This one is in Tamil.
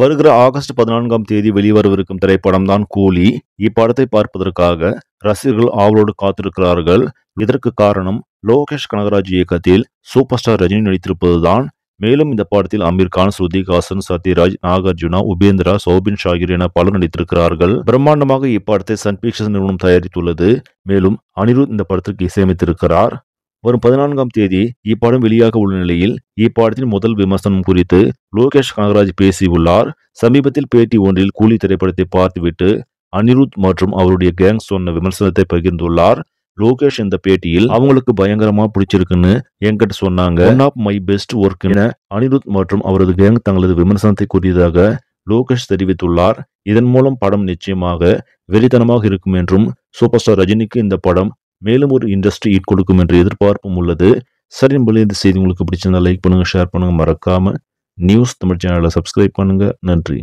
வருகிற ஆகஸ்ட் 14ஆம் தேதி வெளிவரவிருக்கும் திரைப்படம் தான் கூலி. இப்படத்தை பார்ப்பதற்காக ரசிகர்கள் ஆவலோடு காத்திருக்கிறார்கள். இதற்கு காரணம் லோகேஷ் கனகராஜ் இயக்கத்தில் சூப்பர் ஸ்டார் ரஜினி நடித்திருப்பதுதான். மேலும் இந்த படத்தில் அமீர் கான், ஸ்ருதிஹாசன், சத்யராஜ், நாகார்ஜுனா, உபேந்திரா, சௌபின் ஷாகிர் என பலர் நடித்திருக்கிறார்கள். பிரம்மாண்டமாக இப்படத்தை சன் பிக்சர்ஸ் நிறுவனம் தயாரித்துள்ளது. மேலும் அனிருத் இந்த படத்திற்கு இசையமைத்திருக்கிறார். வரும் 14ஆம் தேதி இப்படம் வெளியாக உள்ள நிலையில் இப்படத்தின் முதல் விமர்சனம் குறித்து லோகேஷ் கனகராஜ் பேசியுள்ளார். சமீபத்தில் பேட்டி ஒன்றில் கூலி திரைப்படத்தை பார்த்துவிட்டு அனிருத் மற்றும் அவருடைய கேங் சொன்ன விமர்சனத்தை பகிர்ந்துள்ளார். லோகேஷ் இந்த பேட்டியில் அவங்களுக்கு பயங்கரமா பிடிச்சிருக்குன்னு என்கிட்ட சொன்னாங்க. One of my best work என அனிருத் மற்றும் அவரது கேங் தங்களது விமர்சனத்தை கூறியதாக லோகேஷ் தெரிவித்துள்ளார். இதன் மூலம் படம் நிச்சயமாக வெறித்தனமாக இருக்கும் என்றும் சூப்பர் ஸ்டார் ரஜினிக்கு இந்த படம் மேலும் ஒரு இண்டஸ்ட்ரி ஹிட் கொடுக்கும் என்ற எதிர்பார்ப்பும் உள்ளது. சரி நண்பர்களே, இந்த செய்தி உங்களுக்கு பிடிச்சிருந்தா லைக் பண்ணுங்க, ஷேர் பண்ணுங்க, மறக்காம நியூஸ் தமிழ் சேனலை சப்ஸ்கிரைப் பண்ணுங்க. நன்றி.